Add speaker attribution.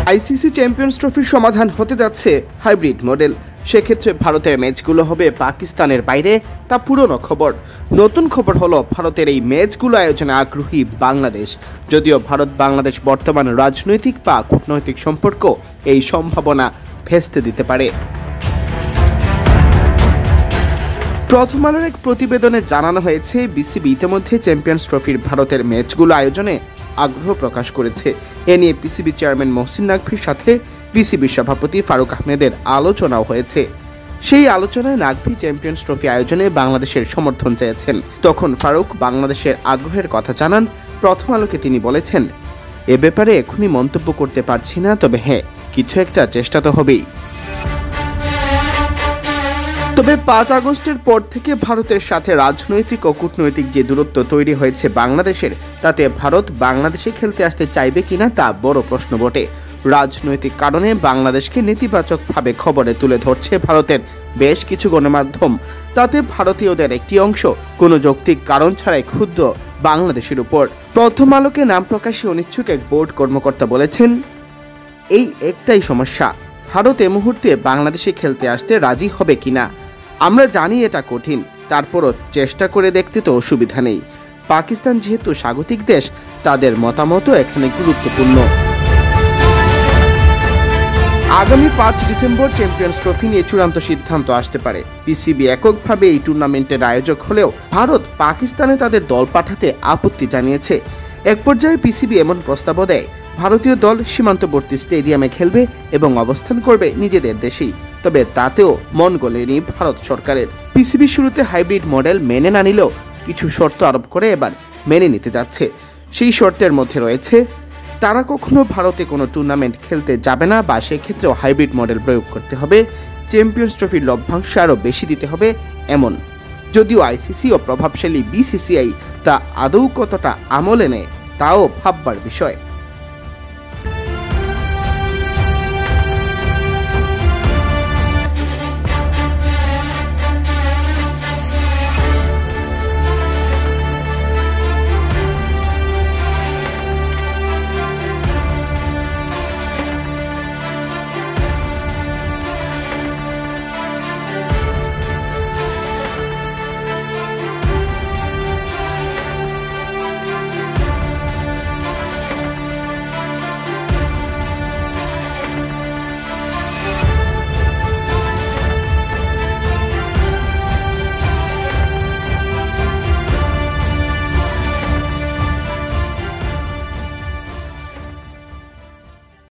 Speaker 1: ICC champions ট্রফির সমাধান হতে যাচ্ছে হাইব্রিড মডেল। সেক্ষেত্রে ভারতের ম্যাচগুলো হবে পাকিস্তানের বাইরে, তা পুরনো খবর। নতুন খবর হলো ভারতের এই ম্যাচগুলো আয়োজনে আগ্রহী বাংলাদেশ। যদিও ভারত বাংলাদেশ বর্তমান রাজনৈতিক বা কূটনৈতিক সম্পর্ক এই সম্ভাবনা ভেস্তে দিতে পারে। প্রথম আলোর এক প্রতিবেদনে জানানো হয়েছে, বিসিবি ইতিমধ্যে চ্যাম্পিয়ন্স ট্রফির ভারতের ম্যাচগুলো আয়োজনে আগ্রহ প্রকাশ করেছে। এ নিয়ে পিসিবি চেয়ারম্যান মহসিন নাকভির সাথে পিসিবি সভাপতি ফারুক আহমেদের আলোচনাও হয়েছে। সেই আলোচনায় নাকভি চ্যাম্পিয়ন্স ট্রফি আয়োজনে বাংলাদেশের সমর্থন চেয়েছেন। তখন ফারুক বাংলাদেশের আগ্রহের কথা জানান। প্রথম আলোকে তিনি বলেছেন, এ ব্যাপারে এখনই মন্তব্য করতে পারছি না, তবে হ্যাঁ, কিছু একটা চেষ্টা তো হবেই। তবে 5 আগস্টের পর থেকে ভারতের সাথে রাজনৈতিক ও কূটনৈতিক যে দূরত্ব তৈরি হয়েছে বাংলাদেশের, তাতে ভারত বাংলাদেশে খেলতে আসতে চাইবে কিনা তা বড় প্রশ্ন বটে। রাজনৈতিক কারণে বাংলাদেশকে নেতিবাচকভাবে খবরে তুলে ধরছে ভারতের বেশ কিছু গণমাধ্যম। তাতে ভারতীয়দের একটি অংশ কোনো যৌক্তিক কারণ ছাড়াই ক্ষুব্ধ বাংলাদেশের উপর। প্রথম আলোকে নাম প্রকাশে অনিচ্ছুক এক বোর্ড কর্মকর্তা বলেছেন, এই একটাই সমস্যা, ভারত এ মুহূর্তে বাংলাদেশে খেলতে আসতে রাজি হবে কিনা। আমরা জানি এটা কঠিন, তারপরও চেষ্টা করে দেখতে তো অসুবিধা নেই। পাকিস্তান যেহেতু স্বাগতিক দেশ, তাদের মতামতও এখানে গুরুত্বপূর্ণ। আগামী 5 ডিসেম্বর চ্যাম্পিয়ন্স ট্রফি নিয়ে চূড়ান্ত সিদ্ধান্ত আসতে পারে। পিসিবি এককভাবে এই টুর্নামেন্টের আয়োজক হলেও ভারত পাকিস্তানে তাদের দল পাঠাতে আপত্তি জানিয়েছে। এক পর্যায়ে পিসিবি এমন প্রস্তাবও দেয়, ভারতীয় দল সীমান্তবর্তী স্টেডিয়ামে খেলবে এবং অবস্থান করবে নিজেদের দেশেই। তবে তাতেও মন গলেনি ভারত সরকারের। পিসিবি শুরুতে হাইব্রিড মডেল মেনে না নিলেও কিছু শর্ত আরোপ করে এবার মেনে নিতে যাচ্ছে। সেই শর্তের মধ্যে রয়েছে, তারা কখনো ভারতে কোনো টুর্নামেন্ট খেলতে যাবে না, বা সেক্ষেত্রেও হাইব্রিড মডেল প্রয়োগ করতে হবে। চ্যাম্পিয়ন্স ট্রফির লভ্যাংশ আরও বেশি দিতে হবে এমন। যদিও আইসিসি ও প্রভাবশালী বিসিসিআই তা আদৌ কতটা আমলে নেয় তাও ভাববার বিষয়।